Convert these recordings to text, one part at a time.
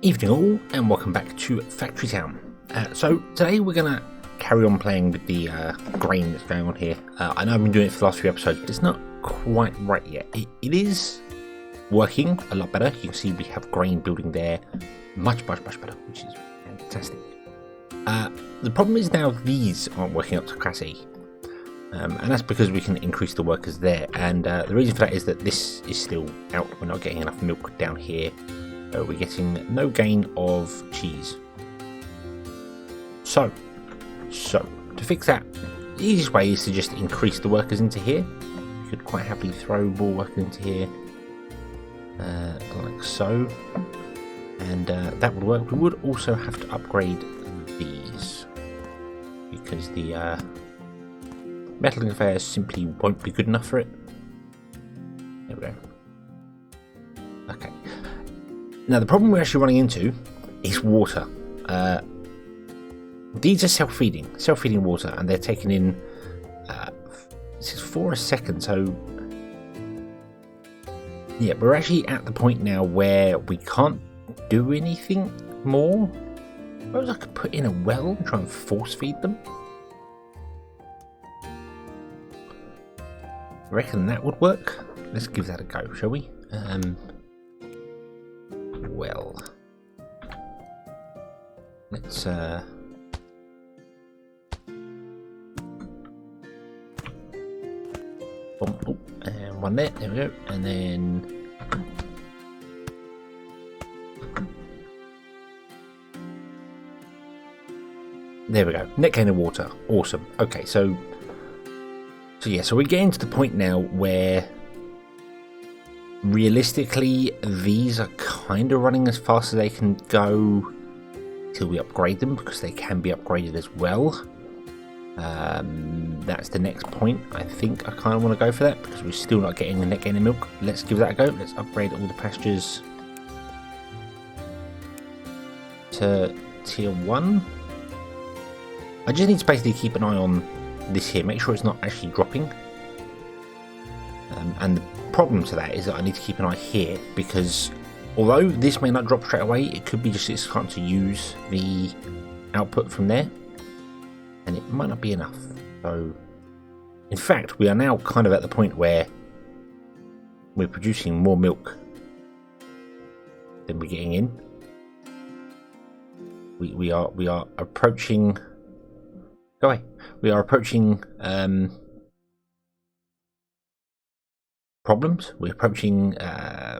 Evening all, and welcome back to Factory Town. So today we're going to carry on playing with the grain that's going on here. I know I've been doing it for the last few episodes, but it's not quite right yet. It is working a lot better. You can see we have grain building there much better, which is fantastic. The problem is now these aren't working up to capacity. And that's because we can increase the workers there. And the reason for that is that this is still out. We're not getting enough milk down here. We're getting no gain of cheese. So to fix that, the easiest way is to just increase the workers into here. You could quite happily throw more workers into here, like so, and that would work. We would also have to upgrade these because the metal conveyor simply won't be good enough for it. There we go. Okay. Now the problem we're actually running into is water. These are self-feeding water, and they're taking in this is 4 a second. So yeah, we're actually at the point now where we can't do anything more. I suppose I could put in a well and try and force feed them. I reckon that would work. Let's give that a go, shall we? Well, let's boom, oh, and one there we go, and then there we go, net gain of water. Awesome. Okay, so yeah, so we're getting to the point now where realistically these are kind of running as fast as they can go till we upgrade them, because they can be upgraded as well. That's the next point. I think I kind of want to go for that because we're still not getting the net gain of milk. Let's give that a go. Let's upgrade all the pastures to tier 1. I just need to basically keep an eye on this here, make sure it's not actually dropping. And the problem to that is that I need to keep an eye here, because although this may not drop straight away, it could be just it's starting to use the output from there, and it might not be enough. So in fact, we are now kind of at the point where we're producing more milk than we're getting in. We are approaching. Go away. We are approaching problems. We're approaching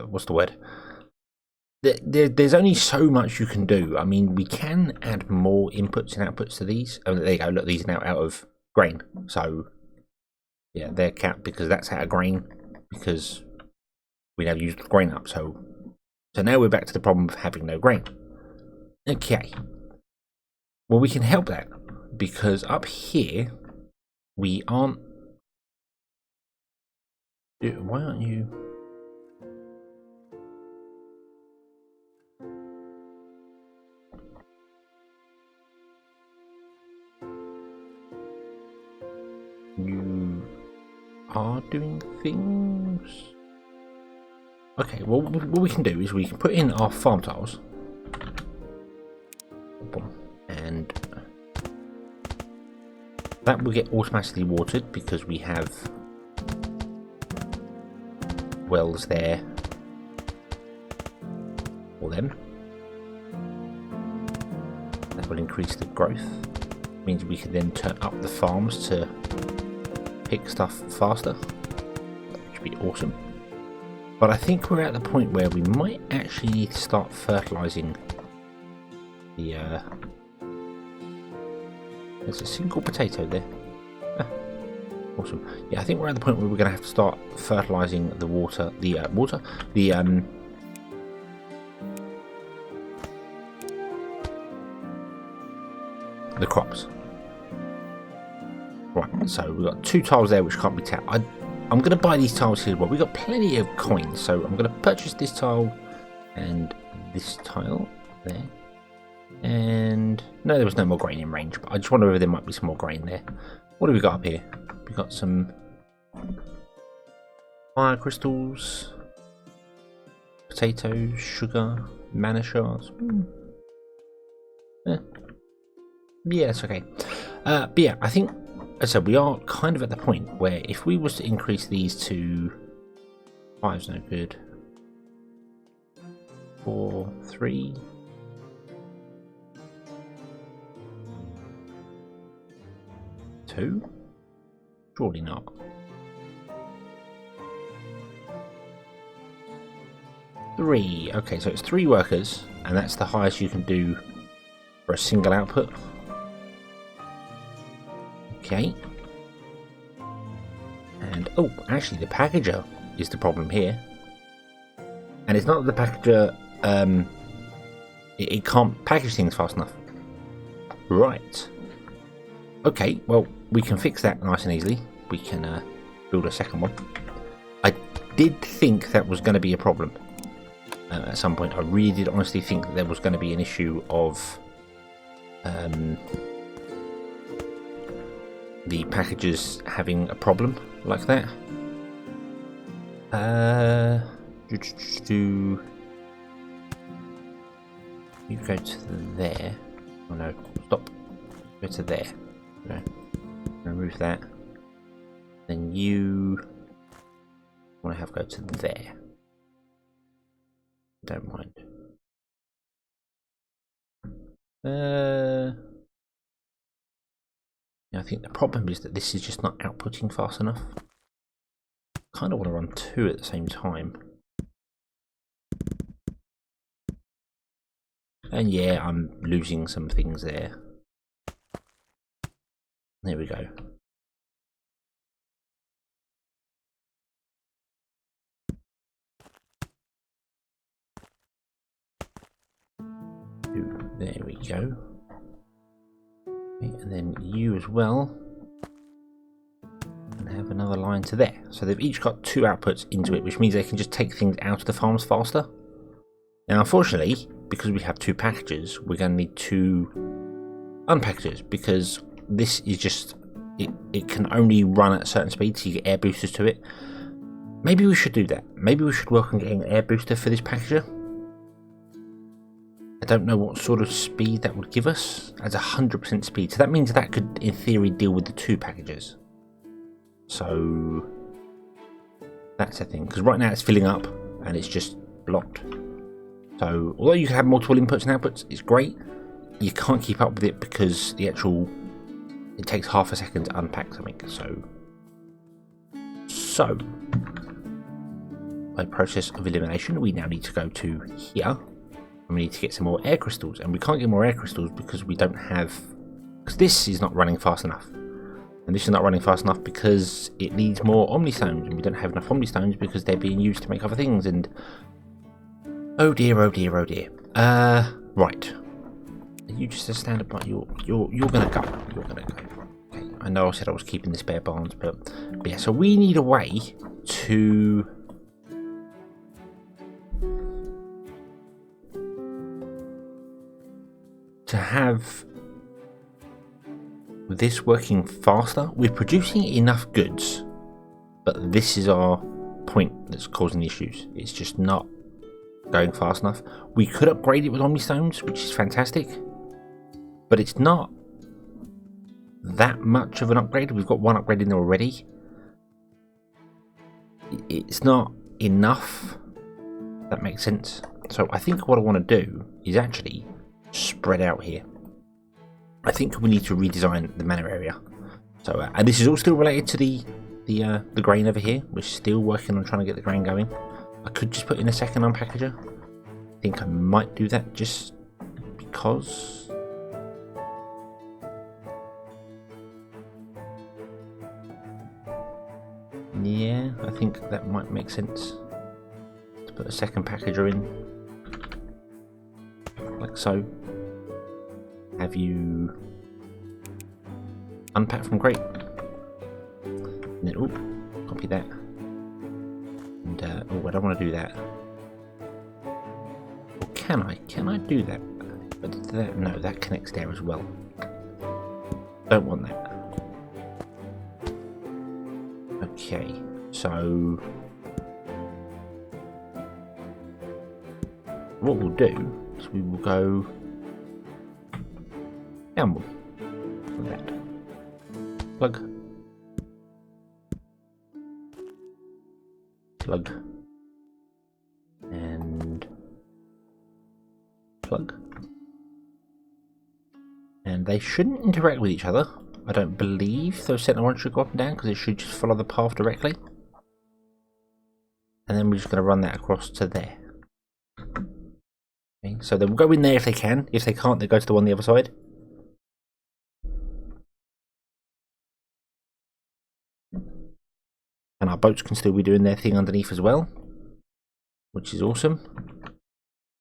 what's the word? There's only so much you can do. I mean, we can add more inputs and outputs to these. Oh, there you go. Look, these are now out of grain. So yeah, they're capped because that's out of grain, because we never used the grain up. So now we're back to the problem of having no grain. Okay. Well, we can help that, because up here we aren't. Why aren't you? You are doing things. Okay, well, what we can do is we can put in our farm tiles, and that will get automatically watered because we have wells there for them. That will increase the growth. It means we can then turn up the farms to pick stuff faster, which would be awesome. But I think we're at the point where we might actually need to start fertilizing the there's a single potato there. Awesome. Yeah, I think we're at the point where we're going to have to start fertilizing the the crops. Right, so we've got 2 tiles there which can't be tapped. I'm going to buy these tiles here as well. We've got plenty of coins, so I'm going to purchase this tile and this tile there. And no, there was no more grain in range, but I just wonder if there might be some more grain there. What have we got up here? We've got some fire crystals, potatoes, sugar, mana shards. Yeah, it's okay. But yeah, I think, as I said, we are kind of at the point where if we was to increase these to 5's no good. 4, 3. Two? Surely not. 3. Okay, so it's 3 workers, and that's the highest you can do for a single output. Okay. And, oh, actually the packager is the problem here. And it's not that the packager, it can't package things fast enough. Right. Okay, well, we can fix that nice and easily. We can build a second one. I did think that was going to be a problem. At some point, I really did honestly think that there was going to be an issue of the packages having a problem like that. You go to there. Oh no, stop. Go to there. No. Remove that. Then you want to have go to there. Don't mind. I think the problem is that this is just not outputting fast enough. Kind of want to run 2 at the same time. And yeah, I'm losing some things there. There we go. There we go. Okay, and then you as well. And have another line to there. So they've each got 2 outputs into it, which means they can just take things out of the farms faster. Now, unfortunately, because we have 2 packages, we're going to need 2 unpackages, because this is just, it can only run at certain speeds, so you get air boosters to it. Maybe we should do that. Maybe we should work on getting an air booster for this packager. I don't know what sort of speed that would give us as 100% speed. So that means that could, in theory, deal with the 2 packages. So that's the thing. Because right now it's filling up and it's just blocked. So although you can have multiple inputs and outputs, it's great. You can't keep up with it because the actual, it takes half a second to unpack something. So by process of elimination, we now need to go to here. And we need to get some more air crystals, and we can't get more air crystals because we don't have, because this is not running fast enough, and this is not running fast enough because it needs more omnistones, and we don't have enough omnistones because they're being used to make other things. And oh dear, oh dear, oh dear. Right. You just stand up. You're gonna go. You're gonna go. Okay. I know I said I was keeping the spare barns, but yeah. So we need a way to have this working faster. We're producing enough goods, but this is our point that's causing the issues. It's just not going fast enough. We could upgrade it with omnistones, which is fantastic, but it's not that much of an upgrade. We've got 1 upgrade in there already. It's not enough. That makes sense. So I think what I want to do is actually spread out here. I think we need to redesign the mana area. So and this is all still related to the grain over here. We're still working on trying to get the grain going. I could just put in a second unpackager. I think I might do that just because. Yeah, I think that might make sense to put a second packager in, like so. Have you unpack from crate, and then copy that, and I don't want to do that. Or can I? Can I do that? But no, that connects there as well. Don't want that. Okay, so What we'll do is we will go downward like that. Plug. Plug. And plug. And they shouldn't interact with each other. I don't believe those center ones should go up and down because it should just follow the path directly. And then we're just going to run that across to there. Okay, so they'll go in there if they can. If they can't, they go to the one on the other side. And our boats can still be doing their thing underneath as well, which is awesome.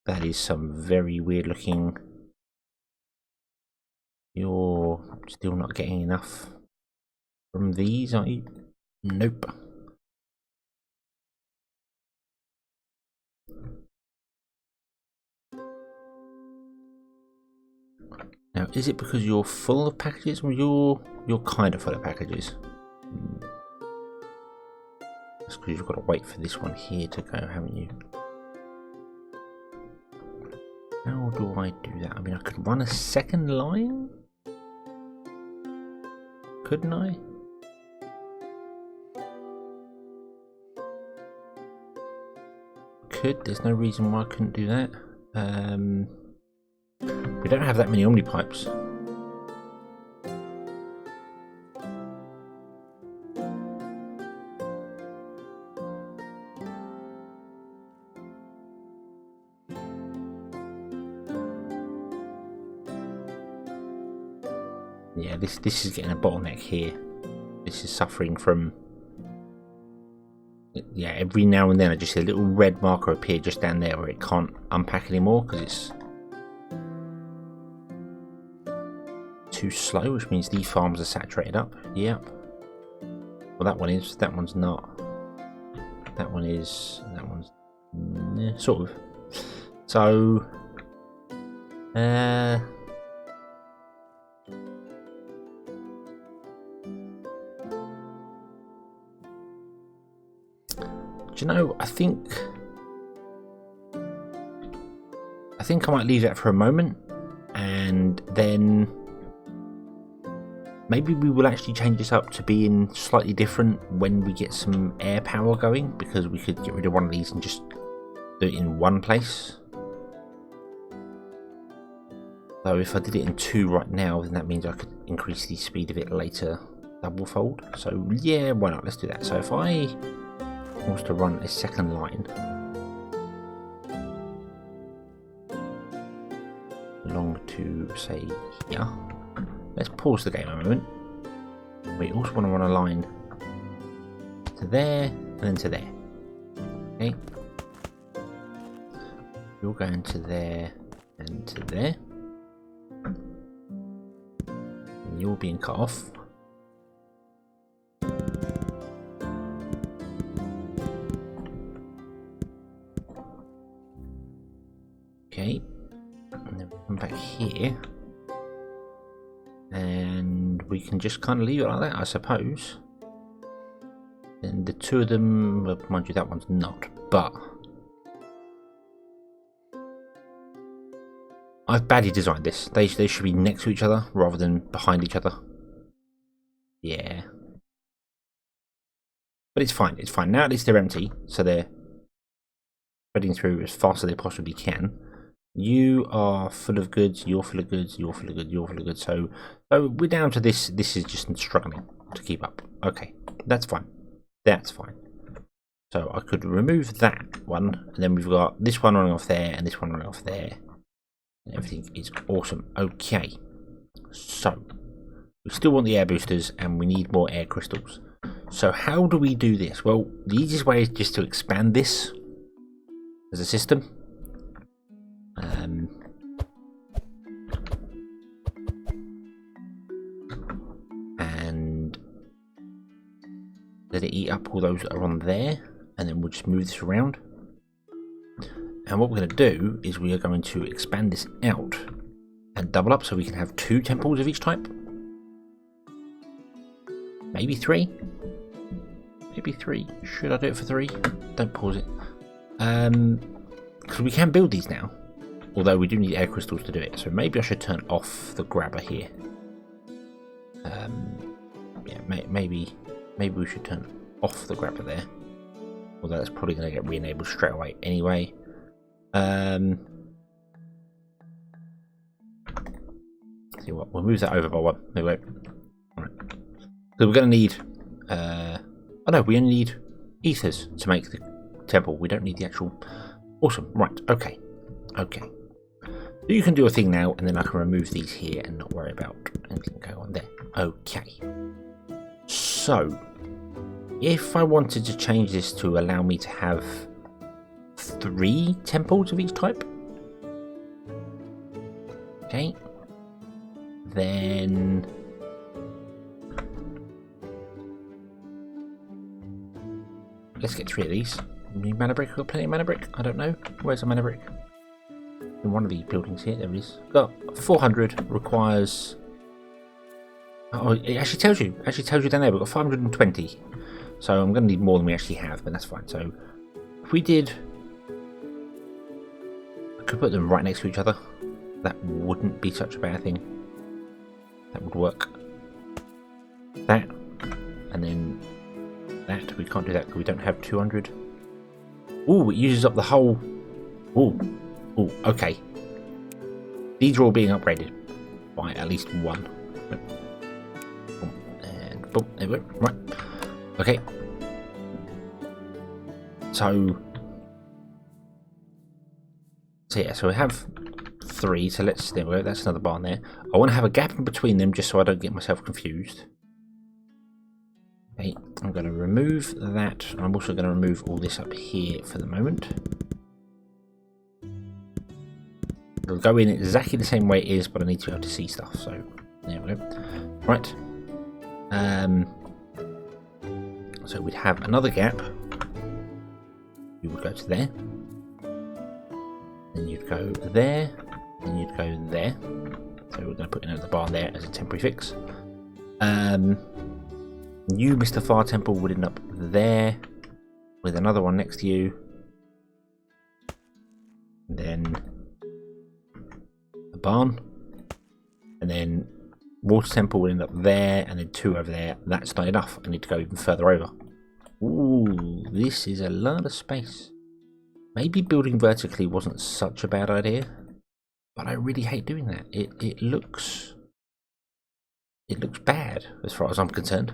That is some very weird looking. You're still not getting enough from these, are you? Nope. Now, is it because you're full of packages, or you're kind of full of packages? That's because you've got to wait for this one here to go, haven't you? How do I do that? I mean, I could run a second line? Couldn't I? Could. There's no reason why I couldn't do that. We don't have that many Omni pipes. Yeah, this is getting a bottleneck here. This is suffering from. Yeah, every now and then I just see a little red marker appear just down there where it can't unpack anymore because it's too slow, which means these farms are saturated up. Yep. Well, that one is. That one's not. That one is. That one's. Yeah, sort of. So. Do you know, I think I might leave that for a moment, and then maybe we will actually change this up to being slightly different when we get some air power going, because we could get rid of one of these and just do it in one place. So if I did it in 2 right now, then that means I could increase the speed of it later double fold. So yeah, why not? Let's do that. So if I was to run a second line along to say here, let's pause the game a moment. We also want to run a line to there and then to there. Okay, you're going to there and to there, and you're being cut off. Okay, and then we come back here, and we can just kind of leave it like that, I suppose. And the 2 of them, well, mind you, that one's not, but I've badly designed this. They should be next to each other rather than behind each other. Yeah, but it's fine. It's fine now. At least they're empty, so they're spreading through as fast as they possibly can. You are full of goods, you're full of goods, you're full of goods, you're full of goods. So we're down to this. This is just struggling to keep up. Okay, that's fine. That's fine. So I could remove that one, and then we've got this one running off there, and this one running off there. And everything is awesome. Okay, so we still want the air boosters, and we need more air crystals. So how do we do this? Well, the easiest way is just to expand this as a system. And let it eat up all those that are on there, and then we'll just move this around. And what we're going to do is we are going to expand this out and double up so we can have 2 temples of each type. Maybe 3. Maybe 3. Should I do it for 3? Don't pause it. because we can build these now, although we do need air crystals to do it. So maybe I should turn off the grabber here. Yeah, maybe we should turn off the grabber there. Although that's probably going to get re-enabled straight away anyway. See what? We'll move that over by one. There we go. Alright. So we're going to need. Oh no, we only need ethers to make the temple. We don't need the actual. Awesome. Right. Okay. Okay. So you can do a thing now, and then I can remove these here and not worry about anything going on there. Okay. So, if I wanted to change this to allow me to have 3 temples of each type, okay, then let's get 3 of these. Need mana brick? I've got plenty of mana brick. I don't know. Where's the mana brick? In one of these buildings here. There it is. Got 400. Requires. Oh, it actually tells you. Down there. We've got 520. So I'm going to need more than we actually have, but that's fine. So if we did, I could put them right next to each other. That wouldn't be such a bad thing. That would work. That, and then that. We can't do that because we don't have 200. Ooh, it uses up the whole. Ooh, okay. These are all being upgraded by at least 1. And boom, there we go. Right. Okay. So yeah, so we have 3. So there we go. That's another barn there. I want to have a gap in between them just so I don't get myself confused. Okay, I'm going to remove that. I'm also going to remove all this up here for the moment. It'll go in exactly the same way it is, but I need to be able to see stuff. So there we go. Right. So we'd have another gap. You would go to there. Then you'd go there. Then you'd go there. So we're going to put in the barn there as a temporary fix. You, Mr. Far Temple, would end up there with another one next to you. And then a barn. And then Water Temple would end up there, and then 2 over there. That's not enough. I need to go even further over. Ooh, this is a lot of space. Maybe building vertically wasn't such a bad idea, but I really hate doing that. It looks bad as far as I'm concerned.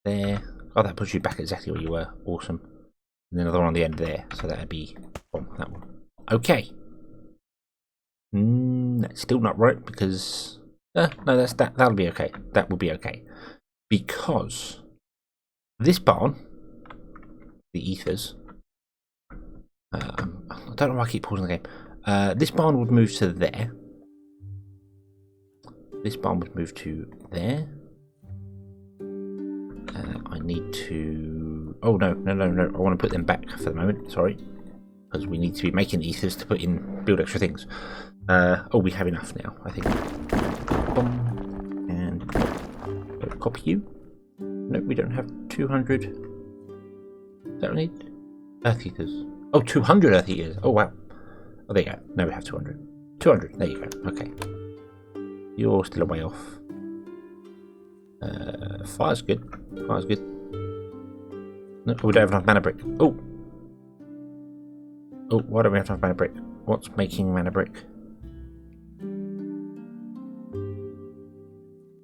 There. Oh, that puts you back exactly where you were. Awesome. And then another one on the end there. So that'd be that one. Okay. That's still not right because no, that'll be okay. That will be okay. Because this barn, the ethers, I don't know why I keep pausing the game. This barn would move to there. This barn would move to there. I need to. Oh no! I want to put them back for the moment. Sorry, because we need to be making ethers to put in, build extra things. Oh, we have enough now, I think. And copy you. No, we don't have 200. Is that what we need? Earth ethers. Oh, 200 earth ethers. Oh wow. Oh, there you go. Now we have 200. 200. There you go. Okay. You're still a way off. Fire's good. Fire's good. No, we don't have enough mana brick. Oh! Oh, why don't we have enough mana brick? What's making mana brick?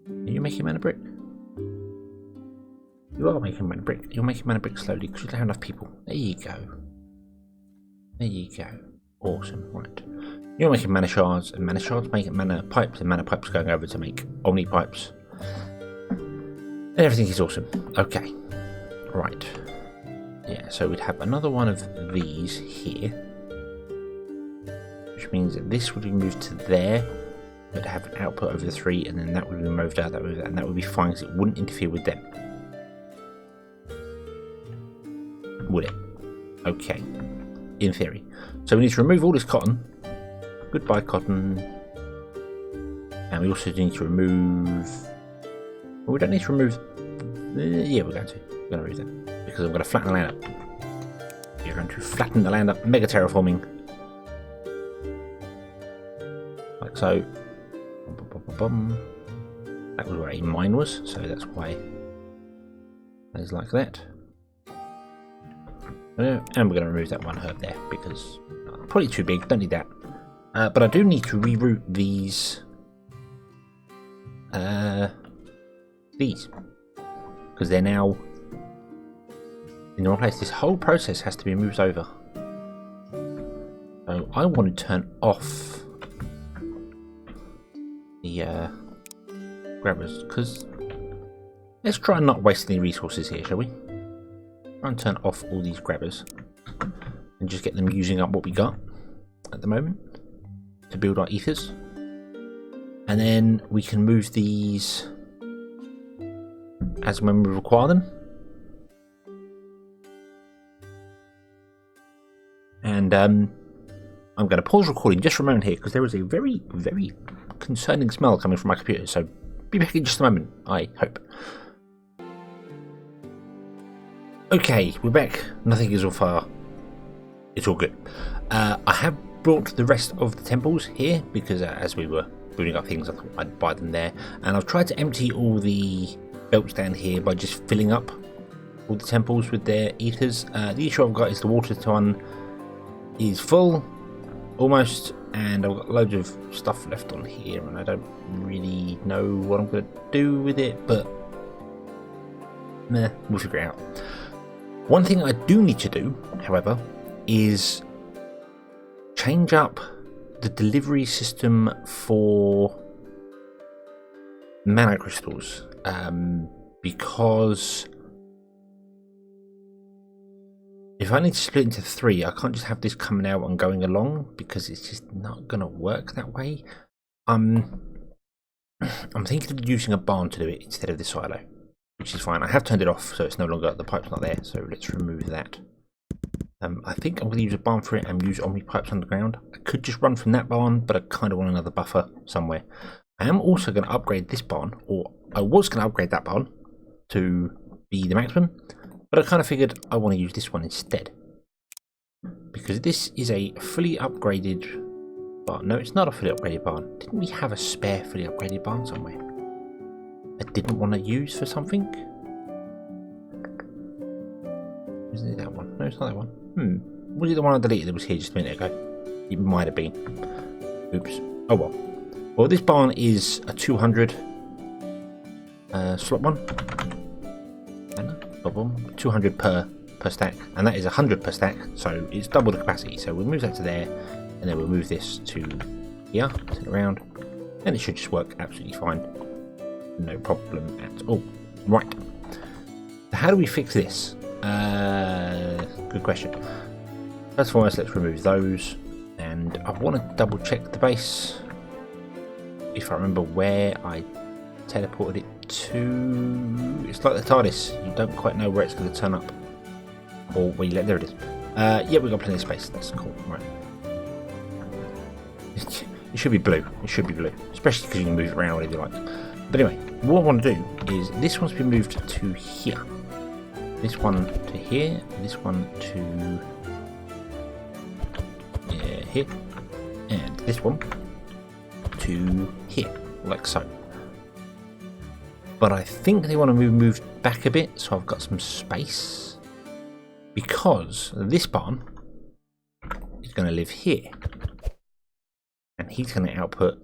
Are you making mana brick? You are making mana brick. You're making mana brick slowly because you don't have enough people. There you go. There you go. Awesome. Right. You're making mana shards, and mana shards make mana pipes, and mana pipes going over to make omni pipes. And everything is awesome. Okay. Right. Yeah, so we'd have another one of these here. Which means that this would be moved to there. We'd have an output over the 3, and then that would be moved out, and that would be fine because it wouldn't interfere with them. Would it? Okay. In theory. So we need to remove all this cotton. Goodbye, cotton. And we also need to remove. Well, we don't need to remove. Yeah, we're going to. We're going to remove that because I'm going to flatten the land out. We are going to flatten the land up, mega terraforming. Like so. That was where a mine was, so that's why it's like that. And we're going to remove that one herb there because probably too big, don't need that. But I do need to reroute these because they're now in the wrong place. This whole process has to be moved over. So I want to turn off the grabbers because let's try and not waste any resources here, shall we? Try and turn off all these grabbers and just get them using up what we got at the moment to build our ethers. And then we can move these as when we require them. And I'm going to pause recording just for a moment here because there is a very, very concerning smell coming from my computer. So be back in just a moment, I hope. Okay, we're back. Nothing is on fire. It's all good. I have brought the rest of the temples here because as we were building up things, I thought I'd buy them there. And I've tried to empty all the belts down here by just filling up all the temples with their ethers. The issue I've got is the water ton is full, almost, and I've got loads of stuff left on here, and I don't really know what I'm going to do with it, but we'll figure it out. One thing I do need to do, however, is change up the delivery system for mana crystals, because if I need to split into 3, I can't just have this coming out and going along because it's just not going to work that way. I'm thinking of using a barn to do it instead of the silo, which is fine. I have turned it off, so it's no longer, the pipe's not there, so let's remove that. I think I'm going to use a barn for it and use Omni pipes underground. I could just run from that barn, but I kind of want another buffer somewhere. I am also going to upgrade this barn, or I was going to upgrade that barn to be the maximum, but I kind of figured I want to use this one instead. Because this is a fully upgraded barn. No, it's not a fully upgraded barn. Didn't we have a spare fully upgraded barn somewhere I didn't want to use for something? Isn't it that one? No, it's not that one. Was it the one I deleted that was here just a minute ago? It might have been. Oops. Oh well. Well, this barn is a 200 slot one. 200 per stack, and that is 100 per stack, so it's double the capacity. So we'll move that to there, and then we'll move this to here, turn it around, and it should just work absolutely fine. No problem at all. Right. So how do we fix this? Good question. First of all, let's remove those, and I want to double check the base if I remember where I teleported it to. It's like the TARDIS, you don't quite know where it's going to turn up, or where you let. There it is. Yeah, we've got plenty of space. That's cool. Right. It should be blue. It should be blue, especially because you can move it around whatever you like. But anyway, what I want to do is this one's been moved to here. This one to here, this one to here, and this one to here, like so. But I think they want to move back a bit, so I've got some space, because this barn is going to live here, and he's going to output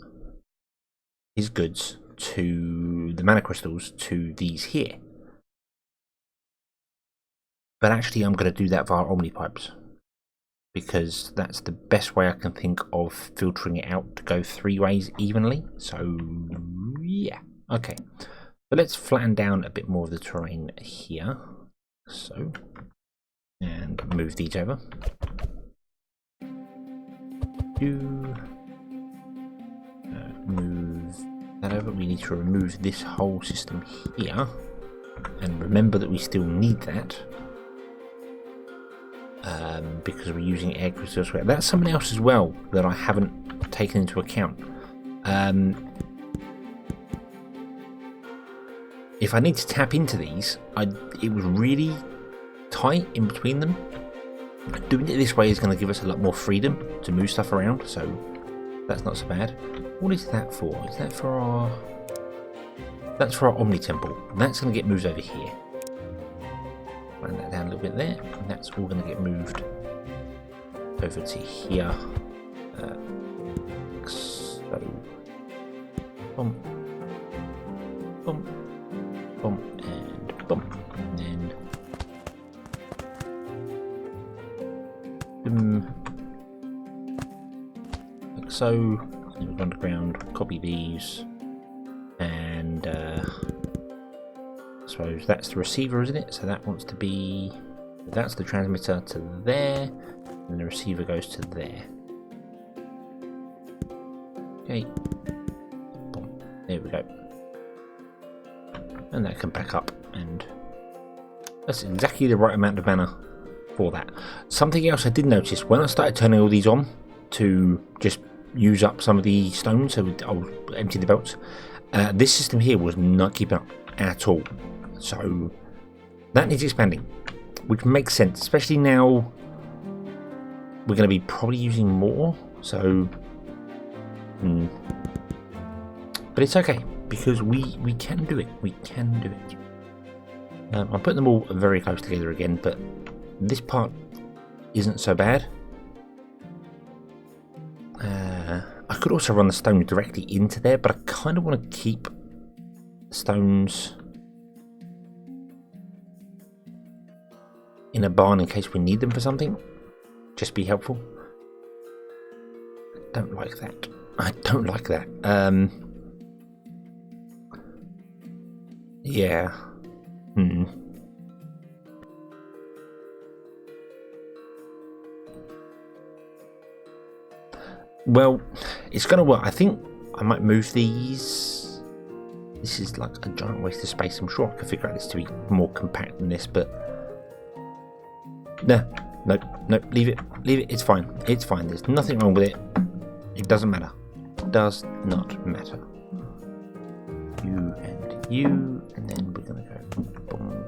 his goods to the mana crystals to these here. But actually I'm going to do that via Omni pipes, because that's the best way I can think of filtering it out to go 3 ways evenly. So yeah, okay. So let's flatten down a bit more of the terrain here. So, and move these over. Move that over. We need to remove this whole system here, and remember that we still need that. Because we're using air crystals elsewhere. That's something else as well that I haven't taken into account. If I need to tap into these, it was really tight in between them, Doing it this way is going to give us a lot more freedom to move stuff around, so that's not so bad. What is that for? Is that for our... That's for our Omni Temple. That's going to get moved over here. Run that down a little bit there, and that's all going to get moved over to here. So, bump, bump, bump, and bump, and then like so. And we've underground, copy these, and I suppose that's the receiver, isn't it? So that wants to be, that's the transmitter to there, and the receiver goes to there. Okay, boom. There we go, and that can back up, and that's exactly the right amount of mana for that. Something else I did notice when I started turning all these on to just use up some of the stones, so I'll empty the belts. This system here was not keeping up at all, so that needs expanding, which makes sense, especially now we're going to be probably using more. So, but it's okay because we can do it. We can do it. I'm putting them all very close together again, but this part isn't so bad. I could also run the stone directly into there, but I kind of want to keep the stones in a barn in case we need them for something. Just be helpful. I don't like that. I don't like that. Yeah. Well, it's going to work. I think I might move these. This is like a giant waste of space. I'm sure I could figure out this to be more compact than this, but no, leave it. It's fine. It's fine. There's nothing wrong with it. It doesn't matter. It does not matter. You and you, and then we're going to go boom,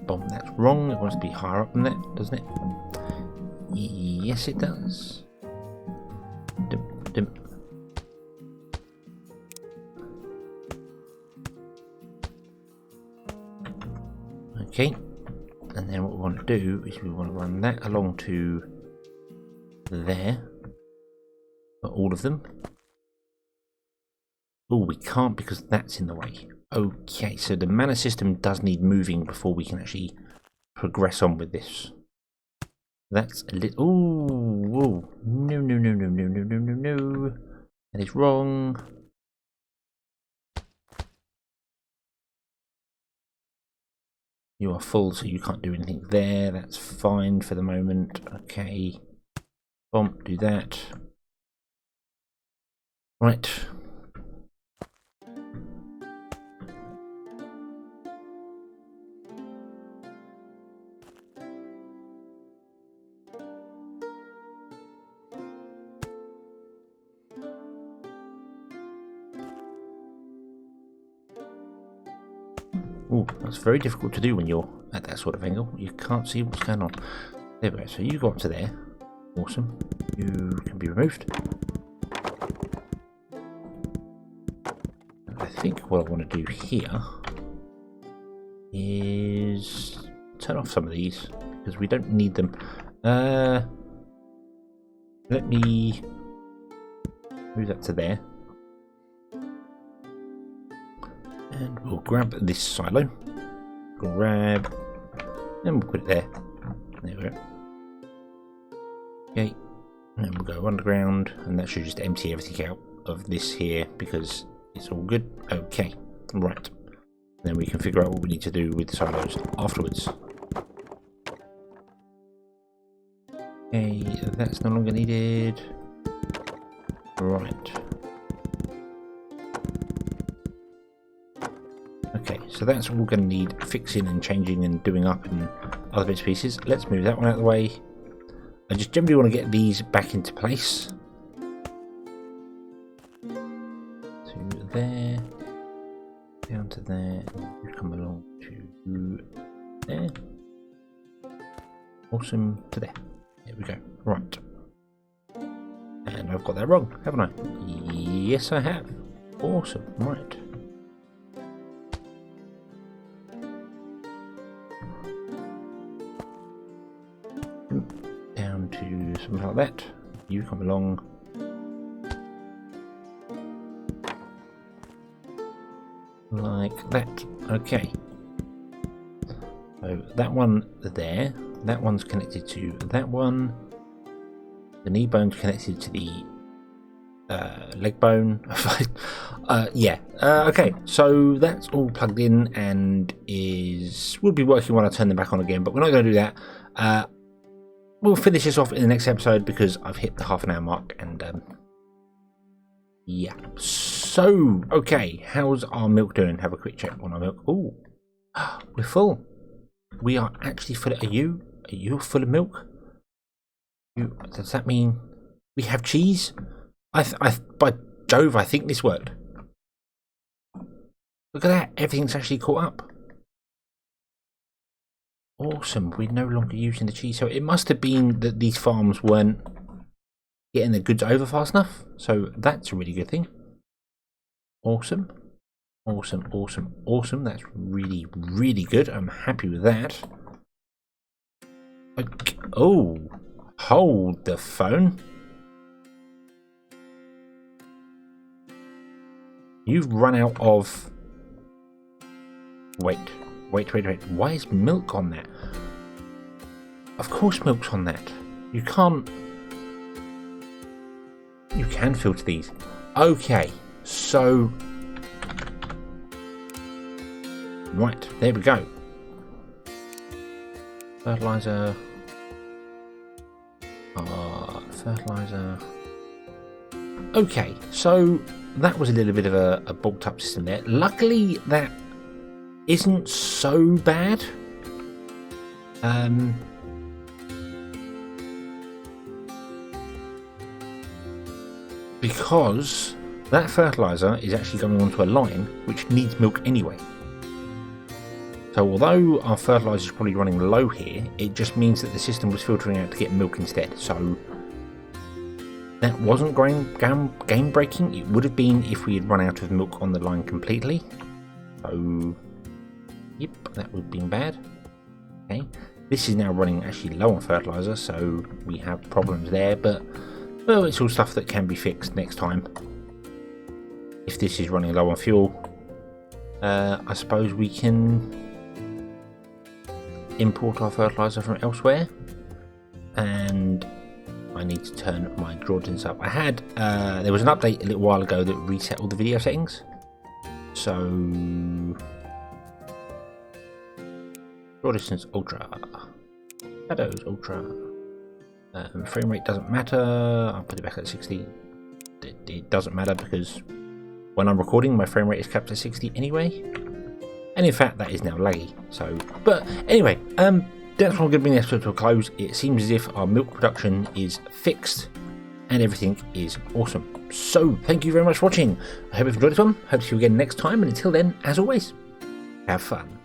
boom. That's wrong. It wants to be higher up than that, doesn't it? Yes, it does. Okay, and then what we want to do is we want to run that along to there for all of them. Oh, we can't because that's in the way. Okay, so the mana system does need moving before we can actually progress on with this. That's a little... Oh, no. That is wrong. You are full, so you can't do anything there. That's fine for the moment. Okay. Bump, do that. Right. Oh, that's very difficult to do when you're at that sort of angle. You can't see what's going on. There we go. So you go up to there. Awesome. You can be removed. And I think what I want to do here is turn off some of these because we don't need them. Let me move that to there. And we'll grab this silo, and we'll put it there. There we go. Okay, and we'll go underground, and that should just empty everything out of this here because it's all good. Okay, right. Then we can figure out what we need to do with the silos afterwards. Okay, that's no longer needed. Right. Okay, so that's all we're going to need fixing and changing and doing up and other bits and pieces. Let's move that one out of the way. I just generally want to get these back into place. To there, down to there, you come along to there. Awesome to there. There we go. Right. And I've got that wrong, haven't I? Yes, I have. Awesome. Right. Down to something like that. You come along. Like that. Okay. So that one there. That one's connected to that one. The knee bone's connected to the leg bone. Yeah. Okay. So that's all plugged in and will be working when I turn them back on again. But we're not going to do that. We'll finish this off in the next episode because I've hit the half-an-hour mark. And yeah. So okay. How's our milk doing? Have a quick check on our milk. Oh, we're full. We are actually full. Are you full of milk? Does that mean we have cheese? By Jove, I think this worked. Look at that. Everything's actually caught up. Awesome. We're no longer using the cheese. So it must have been that these farms weren't getting the goods over fast enough. So that's a really good thing. Awesome. Awesome, awesome, awesome. That's really, really good. I'm happy with that. Oh, hold the phone. You've run out of... Wait. Why is milk on that? Of course milk's on that. You can't... You can filter these. Okay, so... Right, there we go. Fertilizer. Fertilizer. Okay, so that was a little bit of a bulked up system there. Luckily, that isn't so bad. Because that fertilizer is actually going onto a line which needs milk anyway. So although our fertilizer is probably running low here, it just means that the system was filtering out to get milk instead. So that wasn't game breaking. It would have been if we had run out of milk on the line completely. So yep, that would have been bad. Okay, this is now running actually low on fertilizer, so we have problems there. But well, it's all stuff that can be fixed next time. If this is running low on fuel, I suppose we can import our fertilizer from elsewhere. And I need to turn my draw distance up. I had there was an update a little while ago that reset all the video settings. So draw distance ultra, shadows ultra, frame rate doesn't matter. I'll put it back at 60. It doesn't matter because when I'm recording my frame rate is capped at 60 anyway. And in fact, that is now laggy. So, but anyway, that's what I'm going to bring the episode to a close. It seems as if our milk production is fixed and everything is awesome. So, thank you very much for watching. I hope you've enjoyed this one. Hope to see you again next time. And until then, as always, have fun.